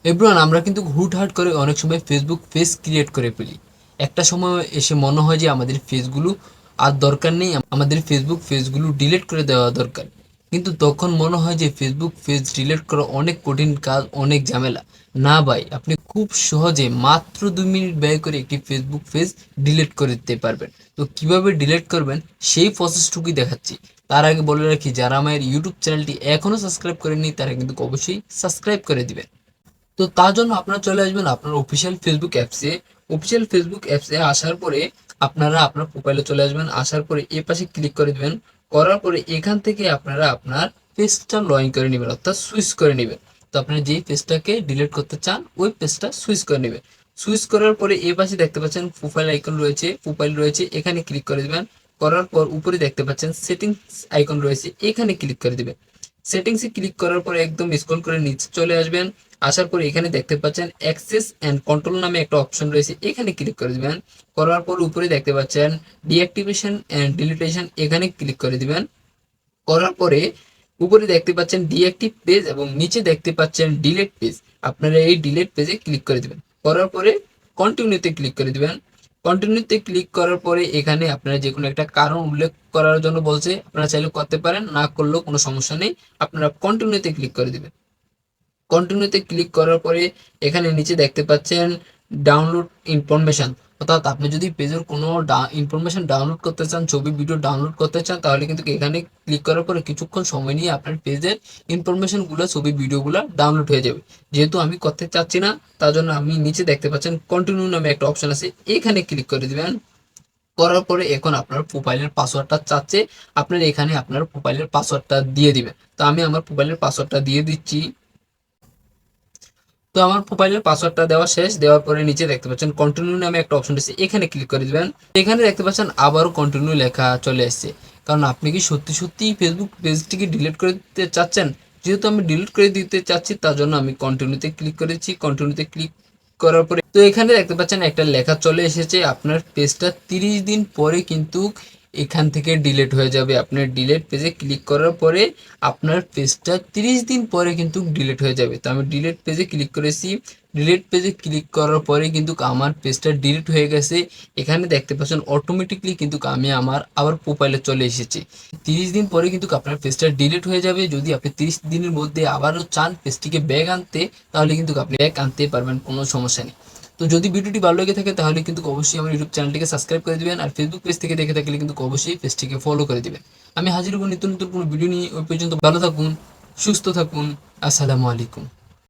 Everyone, আমরা কিন্তু হুটহাট করে অনেক সময় ফেসবুক পেজ ক্রিয়েট করে ফেলি। একটা সময় এসে মনে হয় যে আমাদের পেজগুলো আর দরকার নেই, আমাদের ফেসবুক পেজগুলো ডিলিট করে দেওয়া দরকার। কিন্তু তখন মনে হয় যে ফেসবুক পেজ ডিলিট করা অনেক কঠিন কাজ, অনেক ঝামেলা। না ভাই, আপনি খুব সহজে মাত্র 2 মিনিট ব্যয় করে একটি ফেসবুক পেজ ডিলিট করে দিতে পারবেন। তো কিভাবে ডিলিট করবেন সেই প্রসেসটুকুই দেখাচ্ছি। তার আগে বলে রাখি, যারা আমার ইউটিউব চ্যানেলটি এখনও সাবস্ক্রাইব করেননি তারা কিন্তু অবশ্যই সাবস্ক্রাইব করে দিবেন। তো তার জন্য আপনারা চলে আসবেন আপনার অফিসিয়াল ফেসবুক অ্যাপসে। অফিসিয়াল ফেসবুক অ্যাপসে আসার পরে আপনারা আপনার প্রোফাইলে চলে আসবেন। আসার পরে এ পাশে ক্লিক করে দেবেন। করার পরে এখান থেকে আপনারা আপনার পেজটা লগ ইন করে নেবেন, অর্থাৎ সুইচ করে নেবেন। তো আপনারা যেই পেজটাকে ডিলিট করতে চান ওই পেজটা সুইচ করে নেবেন। সুইচ করার পরে এ পাশে দেখতে পাচ্ছেন প্রোফাইল আইকন রয়েছে, প্রোফাইল রয়েছে, এখানে ক্লিক করে দেবেন। করার পর উপরে দেখতে পাচ্ছেন সেটিংস আইকন রয়েছে, এখানে ক্লিক করে দেবেন। সেটিংসে ক্লিক করার পরে একদম স্ক্রল করে নিচে চলে আসবেন। আসার পরে এখানে দেখতে পাচ্ছেন অ্যাক্সেস অ্যান্ড কন্ট্রোল নামে একটা অপশন রয়েছে, এখানে ক্লিক করে দিবেন। করার পর উপরে দেখতে পাচ্ছেন ডিঅ্যাক্টিভেশন অ্যান্ড ডিলিটেশন, এখানে ক্লিক করে দিবেন। করার পরে উপরে দেখতে পাচ্ছেন ডিঅ্যাক্টিভ পেজ এবং নিচে দেখতে পাচ্ছেন ডিলিট পেজ, আপনারা এই ডিলিট পেজে ক্লিক করে দিবেন। করার পরে কন্টিনিউতে ক্লিক করে দিবেন। কন্টিনিউতে ক্লিক করার পরে এখানে আপনারা যে কোনো একটা কারণ উল্লেখ করার জন্য বলছে, আপনারা চাইলে করতে পারেন, না করলেও কোনো সমস্যা নেই। আপনারা কন্টিনিউতে ক্লিক করে দিবেন। কন্টিনিউতে ক্লিক করার পরে এখানে নিচে দেখতে পাচ্ছেন ডাউনলোড ইনফরমেশন, অর্থাৎ আপনি যদি পেজের কোনো ইনফরমেশন ডাউনলোড করতে চান, ছবি ভিডিও ডাউনলোড করতে চান, তাহলে কিন্তু এখানে ক্লিক করার পরে কিছুক্ষণ সময় নিয়ে আপনার পেজের ইনফরমেশনগুলো, ছবি ভিডিওগুলো ডাউনলোড হয়ে যাবে। যেহেতু আমি করতে চাচ্ছি না, তার জন্য আমি নিচে দেখতে পাচ্ছেন কন্টিনিউ নামে একটা অপশন আছে, এখানে ক্লিক করে দিবেন। করার পরে এখন আপনার প্রোফাইলের পাসওয়ার্ডটা চাচ্ছে, আপনার এখানে আপনার প্রোফাইলের পাসওয়ার্ডটা দিয়ে দিবেন। তো আমি আমার প্রোফাইলের পাসওয়ার্ডটা দিয়ে দিচ্ছি। তো আমার প্রোফাইলের পাসওয়ার্ডটা দেওয়া শেষ। দেওয়ার পরে নিচে দেখতে পাচ্ছেন কন্টিনিউ নামে একটা অপশন আছে, এখানে ক্লিক করে দিবেন। এখানে দেখতে পাচ্ছেন আবারও কন্টিনিউ লেখা চলে এসেছে। কারণ আপনি কি সত্যি সত্যি ফেসবুক পেজটিকে ডিলিট করে দিতে চাচ্ছেন? যেহেতু আমি ডিলিট করে দিতে চাচ্ছি, তার জন্য আমি কন্টিনিউতে ক্লিক করেছি। কন্টিনিউতে ক্লিক করার পরে তো এখানে দেখতে পাচ্ছেন একটা লেখা চলে এসেছে, আপনার পেজটা 30 দিন পরে কিন্তু এখান থেকে ডিলিট হয়ে যাবে। আপনার ডিলিট পেজে ক্লিক করার পরে আপনার পেজটা 30 দিন পরে কিন্তু ডিলিট হয়ে যাবে। তো আমি ডিলিট পেজে ক্লিক করেছি। ডিলিট পেজে ক্লিক করার পরে কিন্তু আমার পেজটা ডিলিট হয়ে গেছে। এখানে দেখতে পাচ্ছেন অটোমেটিকলি কিন্তু আমি আমার আবার প্রোফাইলে চলে এসেছি। 30 দিন পরে কিন্তু আপনার পেজটা ডিলিট হয়ে যাবে। যদি আপনি 30 দিনের মধ্যে আবারও চান পেজটিকে ব্যাক আনতে, তাহলে কিন্তু আপনি ব্যাক আনতে পারবেন, কোনো সমস্যা নেই। তো যদি ভিডিওটি ভালো লেগে থাকে তাহলে কিন্তু অবশ্যই আমার ইউটিউব চ্যানেলটিকে সাবস্ক্রাইব করে দিবেন, আর ফেসবুক পেজ থেকে দেখে থাকলে কিন্তু অবশ্যই পেজটিকে ফলো করে দিবেন। আমি হাজির হব নিত্য নতুন কোনো ভিডিও নিয়ে। ওই পর্যন্ত ভালো থাকুন, সুস্থ থাকুন। আসসালামু আলাইকুম।